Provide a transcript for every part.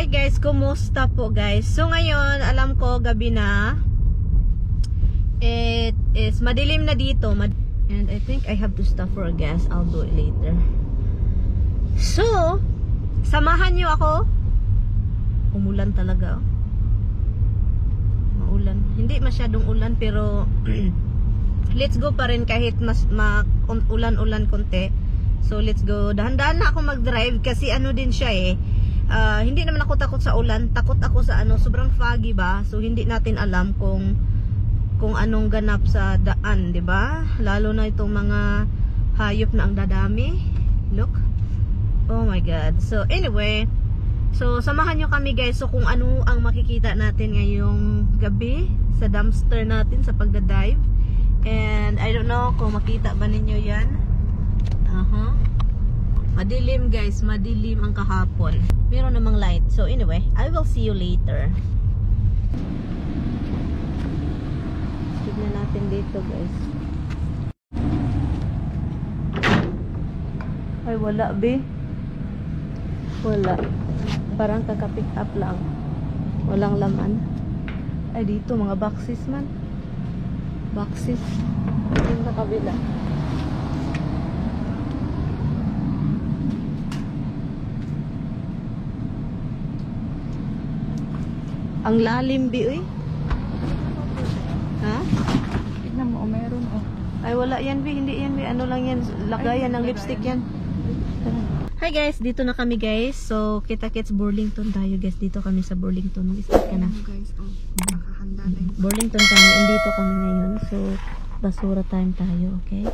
Hi guys, kumusta po guys? So ngayon, alam ko gabi na. It is madilim na dito. And I think I have to stop for gas. I'll do it later. So, samahan niyo ako. Umulan talaga. Maulan. Hindi masyadong ulan pero let's go pa rin kahit mas ulan-ulan konti. So let's go. Dahan-dahan na ako mag-drive kasi ano din siya eh. Hindi naman ako takot sa ulan, takot ako sa ano, sobrang foggy ba? So hindi natin alam kung anong ganap sa daan, 'di ba? Lalo na itong mga hayop na ang dadami. Look. Oh my god. So anyway, so samahan niyo kami guys. So kung ano ang makikita natin ngayong gabi sa dumpster natin sa pagda-dive. And I don't know kung makita ba ninyo 'yan. Madilim guys, madilim ang kahapon. Meron namang light. So anyway, I will see you later. Tignan natin dito guys. Ay wala be. Wala. Parang kaka-pick up lang. Walang laman. Ay dito mga boxes man. Boxes. Yung sa kabila. Ang lalim bi uy. Ha? Tignan mo, meron oh. Ay wala yan bi, hindi yan bi. Ano lang yan, lagayan ng lipstick yan. Hi guys, dito na kami guys. So kita-kits Burlington tayo guys. Dito kami sa Burlington. Mag-start ka na. Guys, oh, nakahanda na yung Burlington kami, andito kami ngayon. So basura time tayo, okay?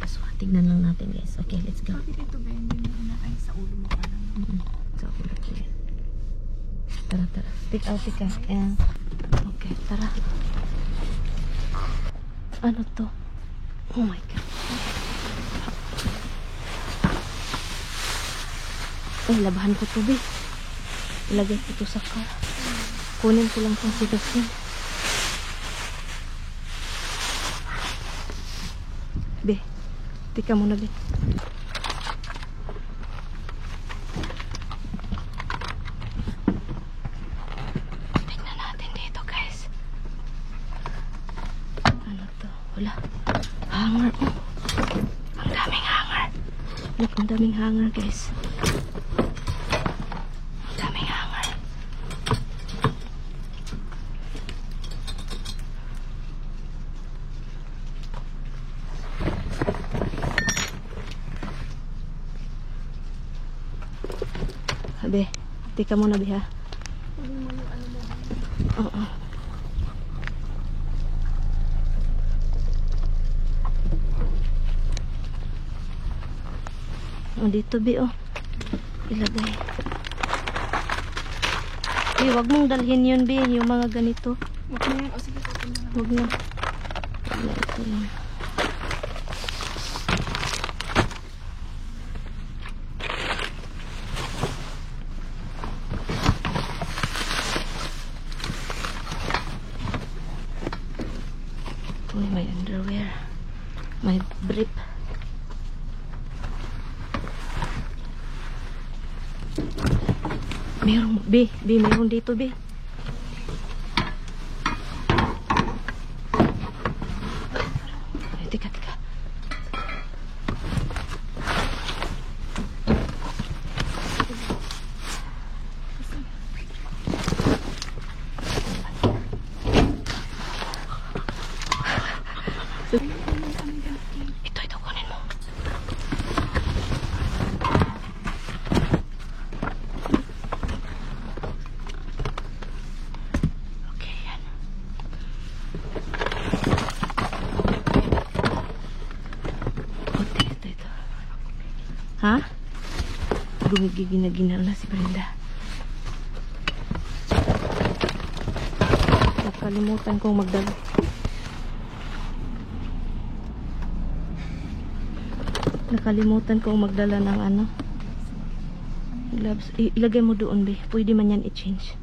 So tignan lang natin guys. Okay, let's go. bakit ito ba hindi na ay sa ulo mo pa lang? So ulo ko yan. Tara, tara. Pick out, pick out. Ayan. Okay, tara. Ano to? Oh my god. Ay, labahan ko to, be. Ilagay ko to sa car. Kunin ko lang pang sigas yan. Be, tika muna, be. Wala. Hanger. Oh. Ang daming hanger. Look, ang daming hanger, guys. Ang daming hanger. Be, tika muna, be, ha? Oo. Oh, dito be oh. Ilagay. Wag mong dalhin yun be, yung mga ganito. Wag na yan. O sige, wag na. Ito lang. Uy, may underwear. May brief. Meron, be, meron dito, be. Ay, tika. Ito, kunin mo. Ha? Gumigigina-gina na si Brenda. Nakalimutan kong magdala. Nakalimutan kong magdala ng ano. Gloves. Ilagay mo doon, be. Pwede man yan i-change.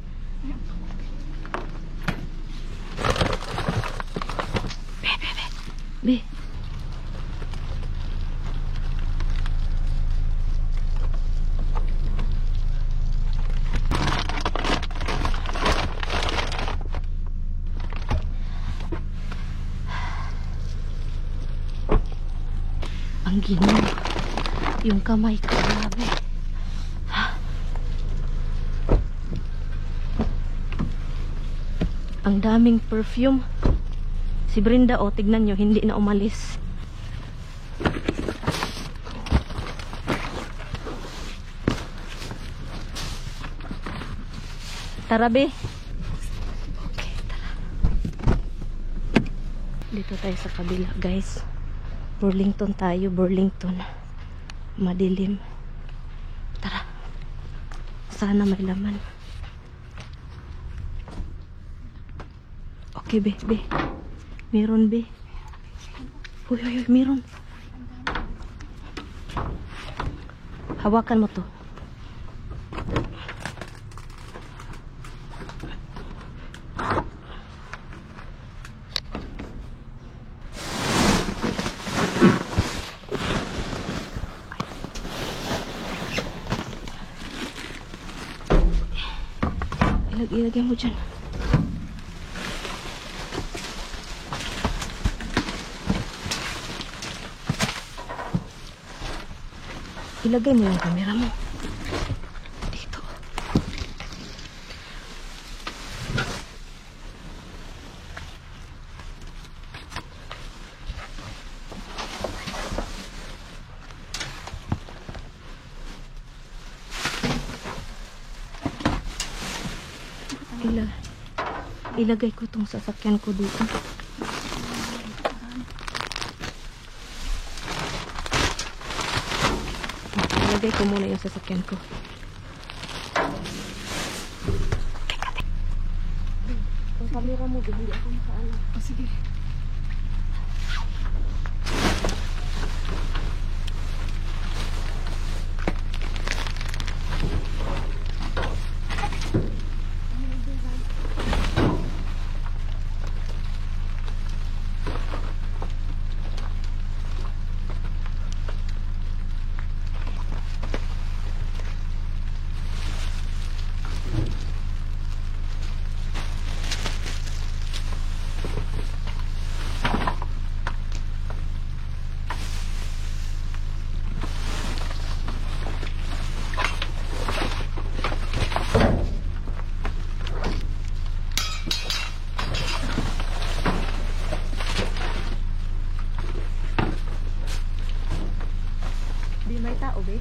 Be. Ang ginoo. Yung kamay ko, grabe. Ang daming perfume. Si Brenda, oh, tignan nyo, hindi na umalis. Tara, be. Okay, tara. Dito tayo sa kabila, guys. Burlington tayo, Burlington. Madilim. Tara. Sana may laman. Okay, be, be. Meron, be. Uy, uy, uy, meron. Hawakan mo to. Ilagay mo dyan. Ilagay mo yung camera mo. Dito. Ilagay ko tong sasakyan ko dito. Ilagay ko muna yung sasakyan ko. Ang camera mo, hindi ako makaalam. Oh, sige. Di may tao, be.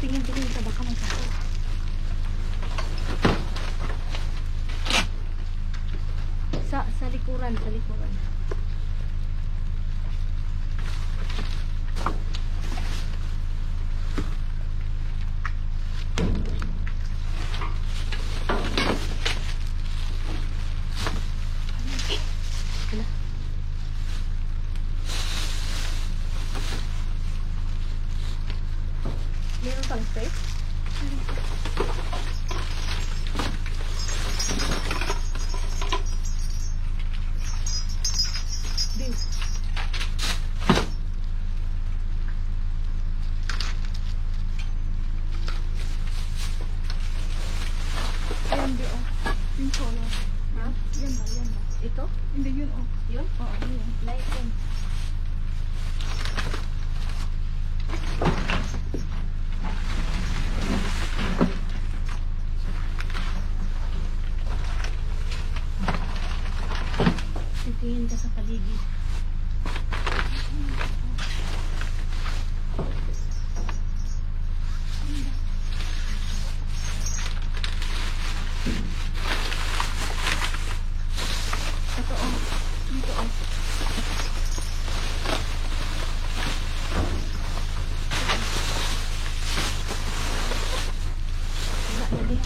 Tingin ka, baka may tao. Sa likuran, sa likuran. Meron pang spray? Bin. Yan, di oh. Yung color. Ha? Yan ba, yan ba? Ito? Hindi, yun oh. Yun? Oo, yun. Light yun. Titingin ka sa paligid. Totoo. Dito oh. Wala na di.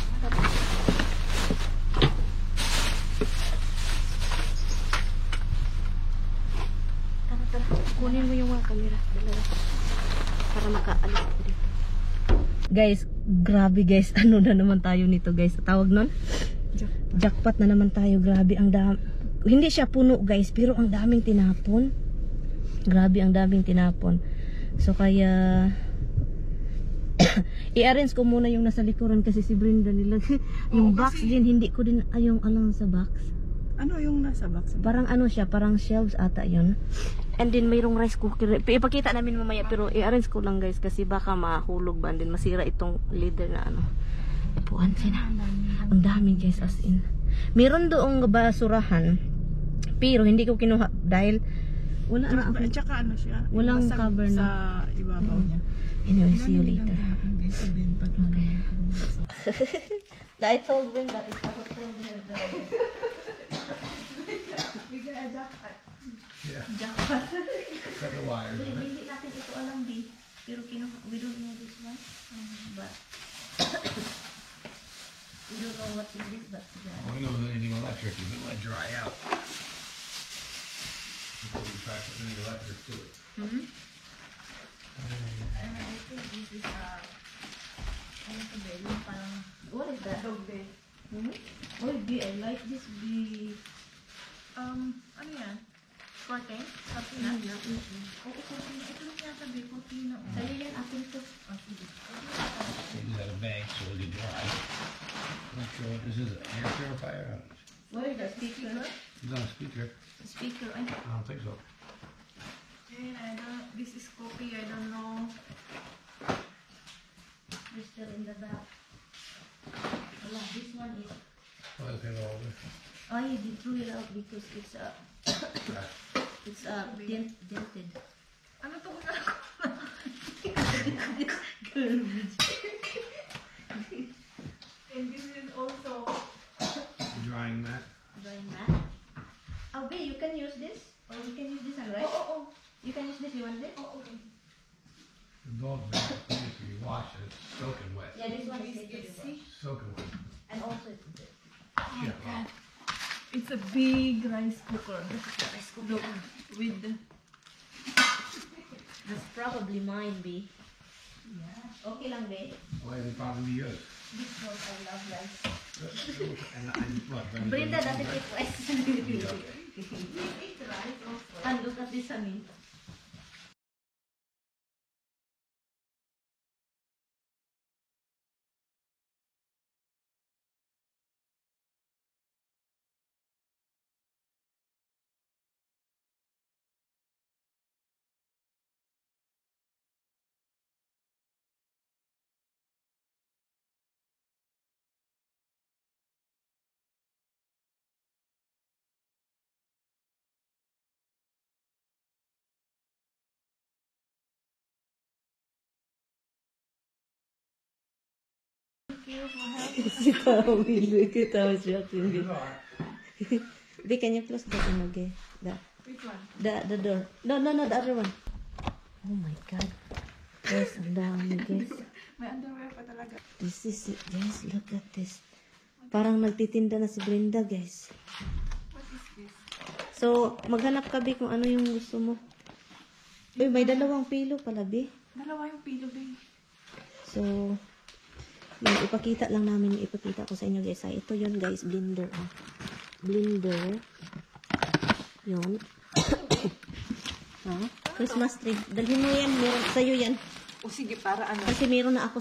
Tara, tara. Kunin mo yung mga camera. Dalawa. Para makaalis ko dito. Guys, grabe guys. Ano na naman tayo nito guys? Tawag nun? Jackpot na naman tayo. Grabe ang hindi siya puno guys, pero ang daming tinapon. Grabe, ang daming tinapon. So kaya i-arrange ko muna yung nasa likuran kasi si Brenda nila yung box din, hindi ko din ayong alam sa box. Ano yung nasa box? Parang ano siya, parang shelves ata yun. And then mayroong rice cooker. Ipakita namin mamaya pero i-arrange ko lang guys kasi baka mahulog ba din masira itong leader na ano. Puan sila. Ang dami guys, as in. Meron doong basurahan pero hindi ko kinuha dahil wala na ako. At saka ano siya? Walang masag cover na. sa ibabaw niya. Anyway, see you later. Guys, sabihin pag magaling. I told them that it's ako told them that. Yeah. Jackpot. Cut the wires. Hindi natin ito alam di. Pero we don't know this one. But we don't know what is this, but Well, we know anything electric, you can let it dry out. Before we try putting any electric to it. And I think this is ano to be, yung parang, what is that? Dog bed. Oh, I like this be. Ano yan? Curtain? Cortina? Oo, cortina. Ito lang yata ba? Cortina. Sa'yo yan, akin to. They do that a bank so it'll get dry. I'm not sure what this is, an air purifier? What is that, speaker? It's not a speaker. Speaker, ay. I don't think so. And I don't, this is coffee. I don't know. You're still in the back. Wala, this one is, Well, okay, all over. oh, you threw it out because it's dented. Ano to? Garbage. And this is also... The drying mat. Drying mat. Oh, babe, you can use this? Or you can use this one, right? Oo. You can use this, you want this? Oo. The dog mat, if you wash it, it's soaking wet. Yeah, this one is taken. Soaking wet. And also it's this. Yeah, well, It's a big rice cooker. This is the rice cooker with the... That's probably mine, babe. Yeah. Okay lang, babe. why is it probably yours? Because I love rice. And what? Brenda doesn't eat rice. Yeah. Eat rice also. And look at this, honey. Kita siya. Babe, can you close the door again? Which one? The door. No, the other one. Oh my God. Guys, ang dami, guys. May underwear pa talaga. This is it, guys. Look at this. Parang nagtitinda na si Brenda, guys. What is this? So, maghanap ka, Bi, kung ano yung gusto mo. Uy, may dalawang pilo pala, Bi. Dalawa yung pillow, babe. So, yun, ipakita lang namin, ipakita ko sa inyo, guys. Ay, ito yun, guys, blender. Oh. Blender. Yun. Ha? Christmas tree. Dalhin mo yan, meron sa'yo yan. O sige, para ano? Kasi meron na ako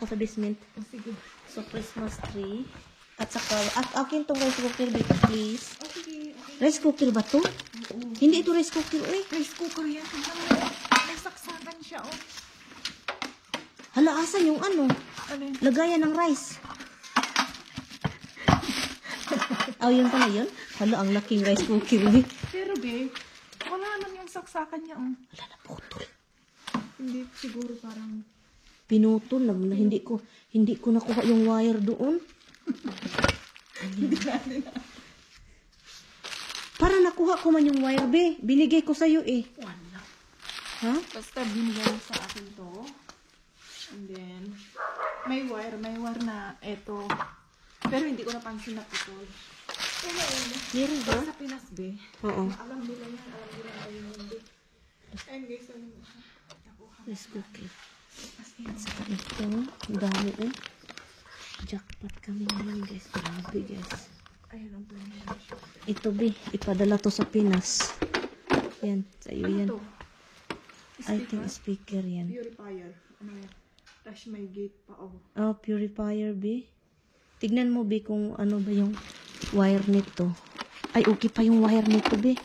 sa basement. O sige. So, Christmas tree. At saka, akin tong rice cooker, babe, please. O sige, okay. Rice cooker ba to? Hindi ito rice cooker, uy. Rice cooker yan. Tingnan mo. May saksakan siya, oh. Hala, asan yung ano? Ano yun? Lagayan ng rice. Yun pala yun? Hala, ang laking rice cooker, eh. Pero, babe, wala naman yung saksakan niya, oh. Wala na, putol. Hindi, siguro parang... Pinutol lang na hindi ko nakuha yung wire doon. Para nakuha ko man yung wire, be. Binigay ko sa'yo, eh. Wala. Ha? Basta binigay sa akin to. And then, may wire na eto. Pero hindi ko napansin na putol. Pero Meron ba? sa Pinas, be. Oo. Alam nila yan, ayun hindi. And guys, ano mo siya? Nakuha. Rice cooker. As in, Saka ito, ang dami, eh. Jackpot kami ngayon, guys. Grabe, guys. ayun ang plan niya. ito, be. Ipadala to sa Pinas. Yan, sa'yo yan. Ano to? I think speaker yan. Purifier. Ano yan? Touch my gate pa, oh. Oh, purifier, be. Tignan mo, be, kung ano ba yung wire nito. Ay, okay pa yung wire nito, be.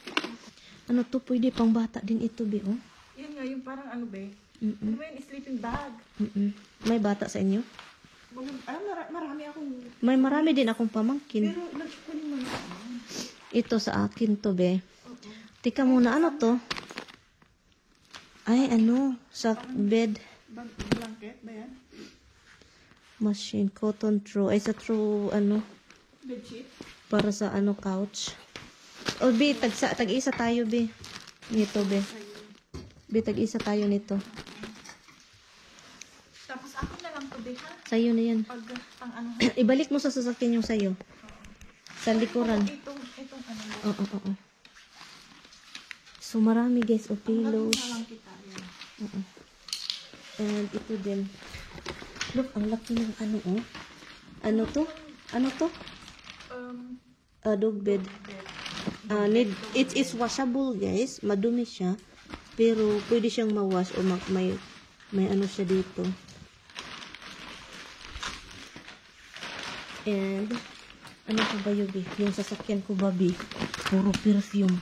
Ano to, pwede pang bata din ito, be, oh. Yan nga, yung parang ano ba eh? Mm-mm. Ano ba yun? Sleeping bag. Mm-mm. May bata sa inyo? Marami akong... May marami din akong pamangkin. Pero, nagkunin mo na ako. Ito sa akin to, be. Oo. Tika muna, ano to? Ay, ano, sa bed Blanket ba yan? machine, cotton throw. Ay, sa throw, ano, Bedsheet? para sa, ano, couch. O, be, tag-isa tayo, be. Nito, be. Be, tag-isa tayo nito. Tapos ako na lang to, ha? Sa'yo na yan. Pag, pang ano, Ibalik mo sa sasakyan yung sa'yo. Sa likuran. itong ano mo. Oo, oo, oo. So, marami, guys, o pillows. Na lang kita, yan. Oo. And ito din. Look, ang laki ng ano, oh. Ano to? Ano to? Dog bed. It's washable, guys. Madumi siya. Pero, pwede siyang ma-wash o may ano siya dito. And, ano pa ba yun, yung sasakyan ko, babi? Puro perfume.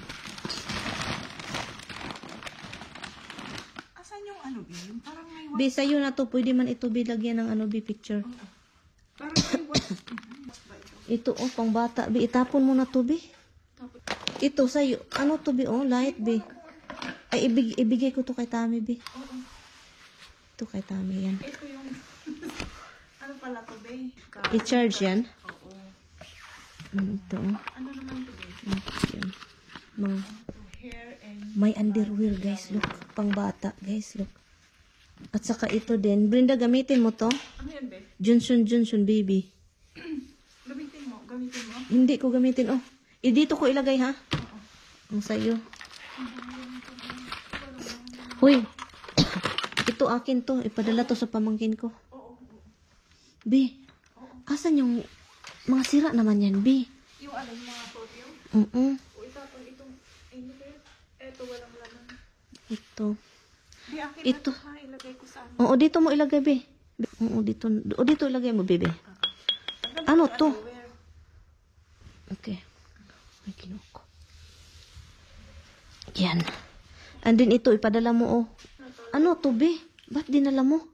Asan yung ano, yung parang may Be, sa'yo na to. Pwede man ito, be, lagyan ng ano, be, picture. parang may watch ba ito? Ito, oh, pang bata. Be, itapon mo na to, be. Ito, sa'yo. Ano to, be, oh, light, be. Ay, ibigay ko to kay Tami, be. Oo. Ito kay Tami, yan. Ito yung, ano pala to, be? I-charge yan. Oo. Ito, oh. Ano naman to, be? Yan. Mga, Hair and, may underwear, guys. Look. Pang bata, guys. Look. At saka ito din. Brenda, gamitin mo to. ano yan, be? Johnson, baby. Gamitin mo. Hindi ko gamitin. Oh, dito ko ilagay, ha? Ang sa'yo. Hoy. Ito akin to. Ipadala to sa pamangkin ko. Oo. B. Asan yung mga sira naman yan, B? Yung ano, yung mga perfume? Mm-mm. O itapon itong, ano ba yun? Ito, walang laman. Ito. Di, akin Ito. na to, ha? Ilagay ko sa ano. Oo, dito mo ilagay, B. Oo, dito. O, dito ilagay mo, bebe. Ano to? Underwear. Okay. Ay, kinuko. Yan. And then ito, ipadala mo, oh. Ano to, be? Ba't dinala mo?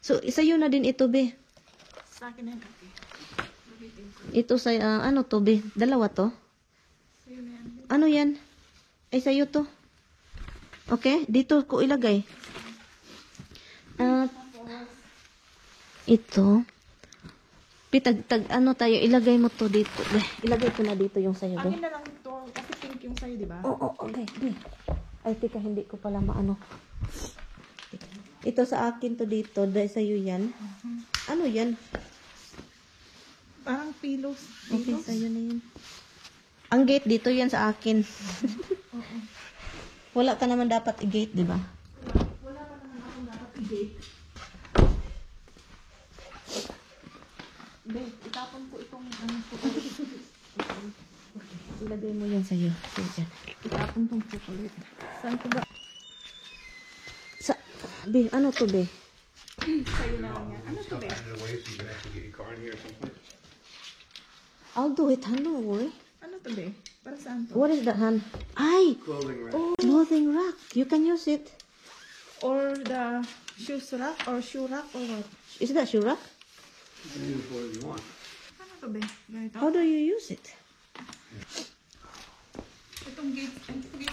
So, sa'yo na din ito, be. Sa akin na yan, okay. Gamitin ko. Ito sa, ano to, be? Dalawa to? Sa'yo na yan. Ano yan? Ay, sa'yo to. Okay? Dito ko ilagay. At, ito. Ano tayo, ilagay mo to dito. Ilagay ko na dito yung sa'yo, be. Akin na lang ito. Kasi pink yung sa'yo, di ba? Oo, okay. Be. Ay, tika, hindi ko pala maano. Ito sa akin to dito. Dahil sa'yo yan. Ano yan? Parang pillows. Okay, sa'yo na yan. Ang gate dito yan sa akin. Wala ka naman dapat i-gate, di ba? Wala pa naman akong dapat i-date. Babe, itapon ko itong ano ko. Ilagay mo yan sa'yo. Sige. Itapon tong chocolate. Saan ko ba? Be, ano to, be? Sa'yo na lang yan. Ano to, Stuff babe? out of the way so you can actually get your car in here or something. I'll do it, Han. Don't worry. Ano to, babe? Para saan to? What is that, Han? Ay! Clothing rack. Oh, clothing rack. You can use it. Or the shoes rack or shoe rack or what? Is that shoe rack? You can use whatever you want. Ano to, babe? Ganito? How do you use it? Itong gate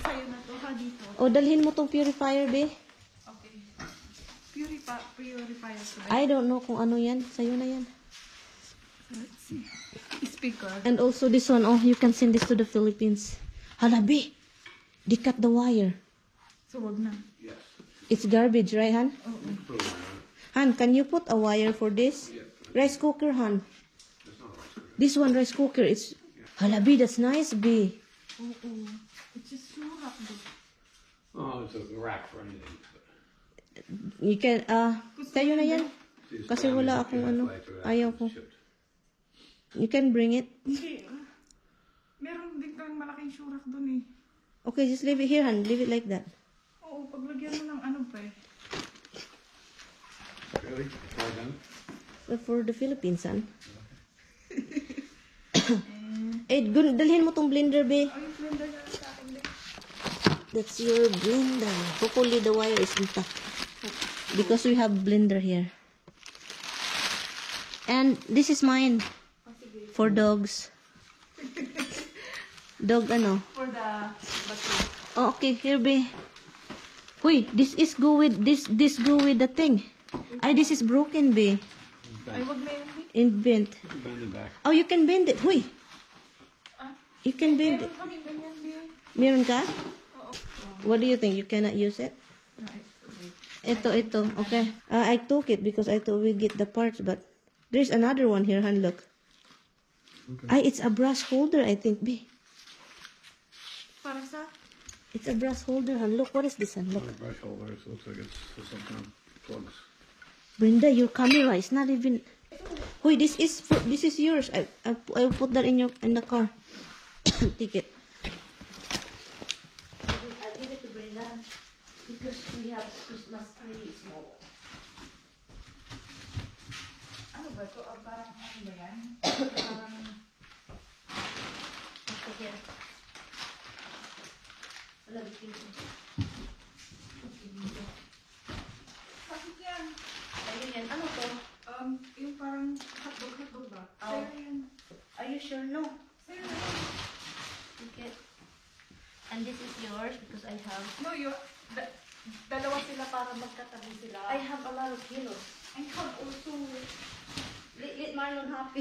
sa'yo na to. Ha, dito. O, dalhin mo tong purifier, be. Okay. Purifier to, babe. I don't know kung ano yan. Sa'yo na yan. Let's see. Speaker. And also this one, oh, you can send this to the Philippines. Hala, be. They cut the wire. So, wag na. Yes. It's garbage, right, Han? Oo. Put it on. Han, can you put a wire for this? Rice cooker, Han. It's not a rice cooker. This one, rice cooker. It's... Hala, be, that's nice, be. Oo. It's just shoe rack, babe. Oh, it's a rack for anything. You can, sa'yo na yan. These Kasi families wala that akong you have ano, flights are ayaw ko. shipped. You can bring it. Hindi. Meron din kaming malaking surak dun eh. Okay, just leave it here, Han. Leave it like that. Oo, paglagyan mo ng ano pa eh. Really? All done? But for the Philippines, Han. Eh, dalhin mo tong blender, be. Ay, blender na lang sa akin din. That's your blender. Hopefully the wire is intact. Because we have blender here. And this is mine. For dogs. Dog ano? For the battery. Oh, okay, here be. Uy, this go with the thing. Ay, this is broken, be. Ay, wag na yun. Invent. Bend it back. Oh, you can bend it. Uy. Ah, You can bend it. meron kami ganyan din. Meron ka? Oo. What do you think? You cannot use it? Ito. Okay. I took it because I thought we get the parts, but there's another one here, Han. Look. Okay. Ay, it's a brush holder, I think, B. Para sa? It's a brush holder, Han. Look, what is this, Han? Look. Brush holders. Looks like it's for some kind of plugs. Brenda, your camera is not even. Wait, this is yours. I'll put that in the car. Take it. I'll give it to Brenda because we have Christmas tree small. Ano ba ito? Parang ano ba yan? Parang... Okay, here. Wala, bikin ko. Bakit yan? Ayun yan. Ano to? Yung parang hotdog ba? Oh. Sa'yo yan. Are you sure? No. Sa'yo yan. Okay. And this is yours because I have. No, dalawa sila para magkatabi sila. I have a lot of kilos. I have also... Let Marlon happy.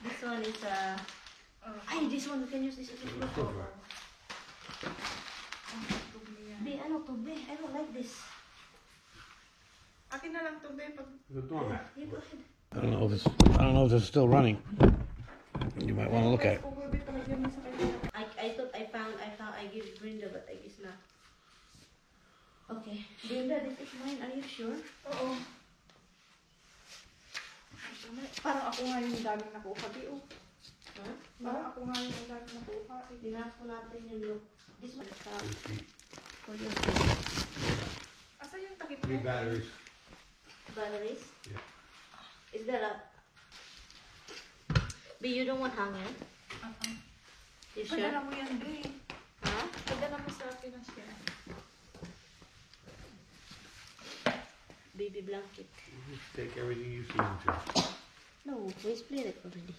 This one is ay, this one we can use this as a floor. Be, ano to, be? I don't like this. Akin na lang to, be. Pag... The doormat. You go ahead. I don't know if it's still running. You might want to look at it. Kung be, palagyan mo sa kanya. I thought I give Brenda, but I guess not. Okay, Brenda, this is mine. Are you sure? Oo. Parang ako nga yung daming nakuha, be. Oh. Huh? Parang ako nga yung daming nakuha. Dinapo natin yung look. This one is for your Asa yung takip Three mo? batteries. batteries. Yeah. Is there a? But you don't want hanger? You sure? Padala mo yan, be. Huh? Padala mo sa akin na siya. Baby blanket. Just take everything you see into. No, we split it already.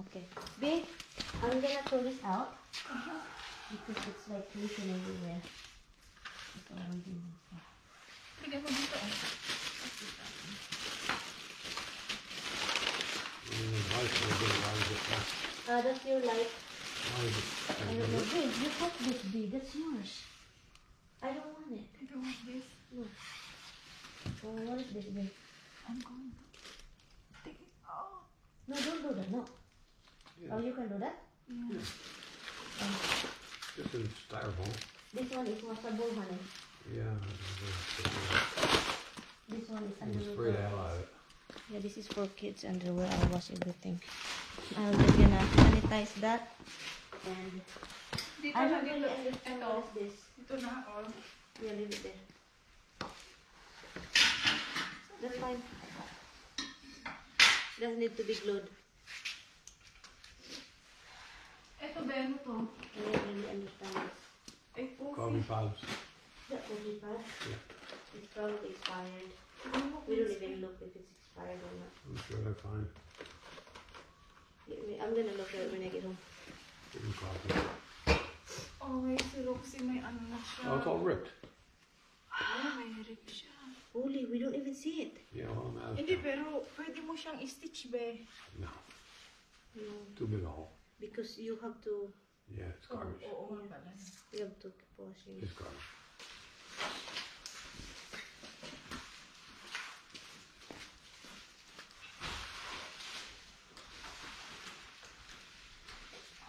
Okay. Babe, I'm gonna throw this out because it's like leaking everywhere. That's all I'm doing. Bigyan mo dito, oh. That's your light. Why is it? I don't know. Babe, you got this, babe. That's yours. I don't want it. I don't want this. No. What is this, babe? I'm going to take it out. No, don't do that. No. Yeah. Oh, you can do that? Yeah. Just in styrofoam. This one is washable, honey. Yeah. This one is You can underwear. spray the hell out of it. Yeah, this is for kids underwear. I'll wash everything. I'm just gonna sanitize that. And Dito I na, don't really dito. understand Ito. what is this. Ito na, oh. Yeah, leave it there. That's fine. Doesn't need to be glued. Ito, be, ano to? I don't really understand this. Ay, Coffee pods. That coffee pad. Yeah. It's probably expired. Ano mo, We don't please? even look if it's expired or not. I'm sure they're fine. I'm gonna look at it when I get home. Give them coffee. Oh, may siro kasi may ano na siya. Oh, it's all ripped. Ah, may rip siya. Holy, we don't even see it. Yeah, well, I'm out of Hindi, stuff. pero pwede mo siyang i-stitch, be. No, No, too big a hole. because you have to Yeah, it's garbage. Oo, nga pala. you have to keep washing. It's garbage.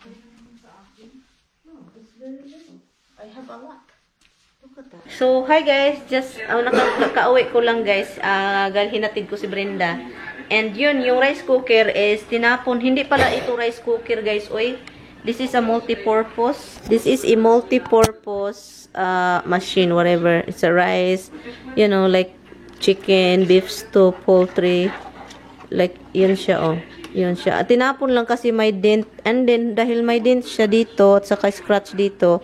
Ay, naman sa akin. No, it's very little. I have a lot. Look at that. So, hi guys. Just, nakaka-uwi ko lang guys. Hinatid ko si Brenda. And yun, yung rice cooker is tinapon. Hindi pala ito rice cooker guys. Uy, this is a multi-purpose. This is a multi-purpose machine, whatever. It's a rice, you know, like chicken, beef stew, poultry. Like, yun siya, oh. Yun siya. At tinapon lang kasi may dent. And then, dahil may dent siya dito at saka scratch dito,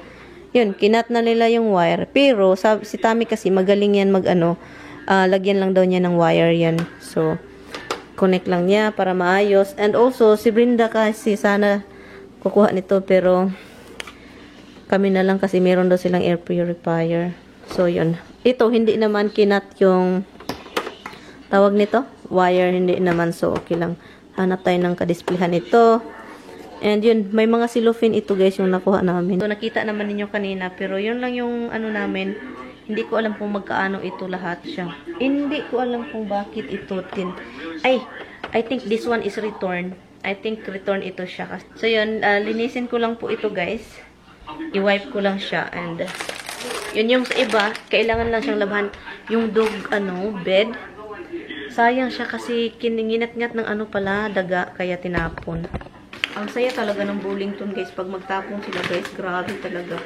yun, kinat na nila yung wire. Pero, si Tammy kasi magaling yan lagyan lang daw niya ng wire yan. So, connect lang niya para maayos. And also, si Brenda kasi sana kukuha nito. Pero, kami na lang kasi meron daw silang air purifier. So, yun. Ito, hindi naman kinat yung tawag nito. Wire, hindi naman. So, okay lang. Hanap tayo ng kadisplayhan ito. And yun, may mga cellophane ito guys yung nakuha namin. So, nakita naman ninyo kanina. Pero yun lang yung namin. Hindi ko alam kung magkaano ito lahat siya. Hindi ko alam kung bakit ito I think this one is return. I think return ito siya. So yun, linisin ko lang po ito guys. I-wipe ko lang siya. And yun yung sa iba, kailangan lang siyang labahan. Yung dog, bed. Sayang siya kasi kininginat-ngat ng daga, kaya tinapon. Ang saya talaga ng Burlington guys. Pag magtapon sila guys, grabe talaga.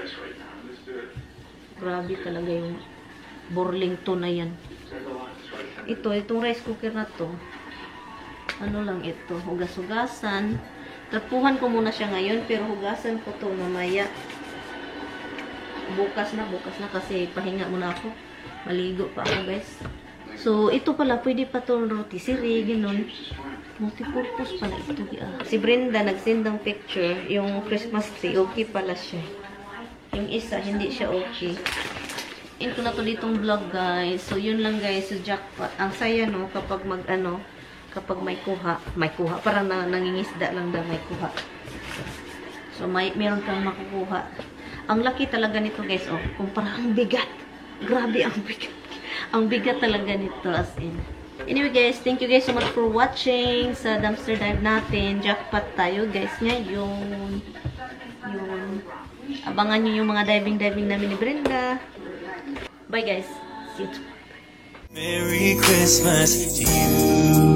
Grabe talaga yung Burlington na yan. Itong rice cooker na to. Ano lang ito? Hugas-hugasan. Tapuhan ko muna siya ngayon, pero hugasan ko to mamaya. Bukas na kasi pahinga muna ako. Maligo pa ako guys. So, ito pala, pwede pa to rotisserie, ganun. Multipurpose pala ito. Si Brenda nagsend ng picture, yung Christmas tree, okay pala siya. Yung isa, hindi siya okay. End ko na to ditong vlog, guys. So, yun lang, guys. So, jackpot. Ang saya, no? Kapag kapag may kuha. Parang nangingisda lang daw may kuha. So, meron kang makukuha. Ang laki talaga nito, guys. Oh, kumpara ang bigat. Grabe, ang bigat. Ang bigat talaga nito, as in. Anyway guys, thank you guys so much for watching sa dumpster dive natin. Jackpot tayo guys ngayon. Abangan nyo yung mga diving namin ni Brenda. Bye guys. See you tomorrow. Merry Christmas to you.